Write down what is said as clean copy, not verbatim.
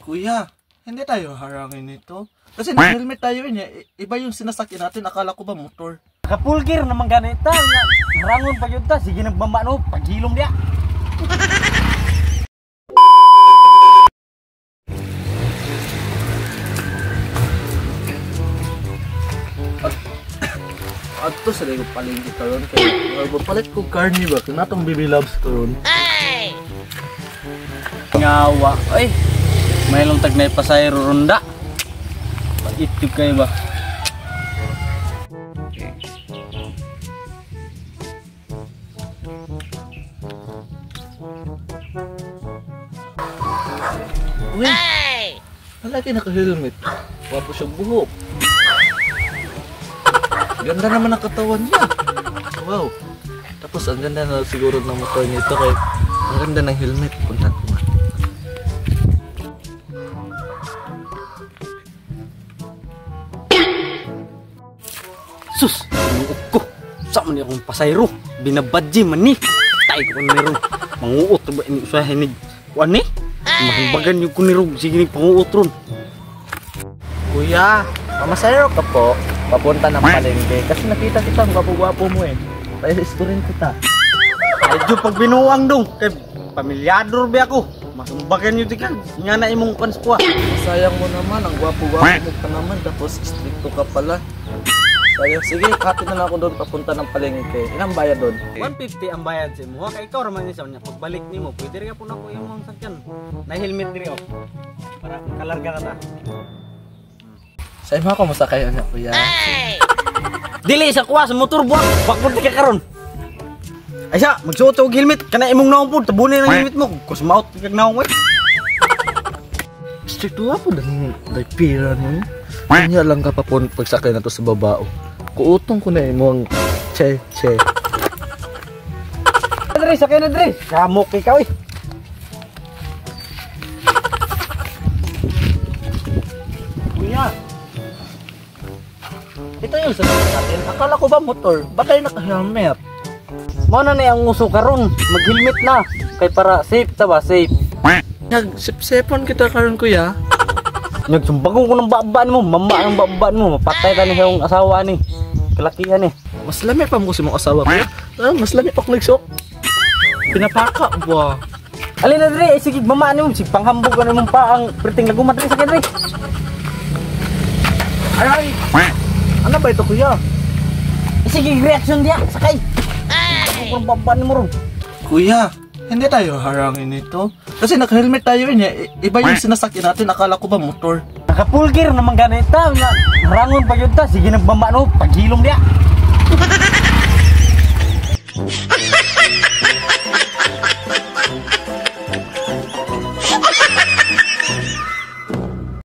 Kuya, hindi tayo harangin nito. Kasi nag-helmet tayo iba yung sinasakyan natin. Akala ko ba motor? Kapulgir naman ganita. Rangon pa yun ta. Sige nagbamba no. Paghilom dia. Ato sa ko palingki karon kay palit ko carne ba kanatong baby loves karon. Ngawa. Ay. May long tag na pasayro ronda. Paitig kayo ba? Uy! Palagi naka-helmet. Wapo siyang buhok. Ganda naman ang katawan niya. Wow. Tapos ang ganda na siguro ng motor niya ito kaya ang ganda ng helmet. Punta ko nga. Sus! Manguot ko! Saan man akong pasayro? Binabadji man ni! Tay ko meron. Manguot ba ini usahin ni? Kuan ni? Mahambagan yung kunirog. Sige ni panguot ron. Kuya, mamasayro ka po. Papunta ng palengke. Kasi nakita kita, ang gwapo-gwapo mo eh. Pa-isto rin kita. Medyo pag binuang dong. Kay pamilyador ba ako? Mahambagan yung tikan. Nga na imong kanskwa. Sayang mo naman, ang gwapo-gwapo mo pa naman. Tapos stricto ka pala. Sayang, sige, kapit na lang ako doon papunta ng palengke. Ilang bayad doon? 150 ang bayad sa imo. Kay ikaw raman isa niya. Pagbalik nimo, pwede rin po na ko yung sakyan. Na helmet diri oh. Para kalarga ka ta. Sa imo ako masakay niya, kuya. Dili sa kuha sa motor buwak. Bakit ka karon? Ay siya, magsuot og helmet. Kana imong naong po, tabunin ang helmet mo. Kus maut kag naong way. Stricto nga po dahil pira mo. Kanya lang ka pa po pagsakay na to sa babao. Kuutong ko na mo ang che. Dre, sakay na dre. Kamok ikaw eh. Kuya, ito yung sabi natin. Akala ko ba motor? Ba't tayo naka-helmet? Mao na ang uso karon. Mag-helmet na. Kay para safe ta ba? Safe. Nag-sip-sipon kita karon kuya. Nagsumbagong ko ng babaan mo. Mama ang babaan mo. Mapatay ka ni yung asawa ni. Kalakihan eh. Mas lami pa mo si mong asawa kuya. Mas lami pa kong nagsok. Pinapaka ba? Alin na dre, sige mamaan mo. Sige panghambog ka naman pa ang priting lagumat dre. Sakay dre. Ay! Ano ba ito kuya? Sige reaction dia. Sakay. Ang babaan mo ron. Kuya, hindi tayo harangin ito. Kasi naka-helmet tayo iba yung sinasakyan natin. Akala ko ba motor? Nakapulgir naman ganita. Rangon pa yun ta. Sige nagbamba no. Paghilom dia.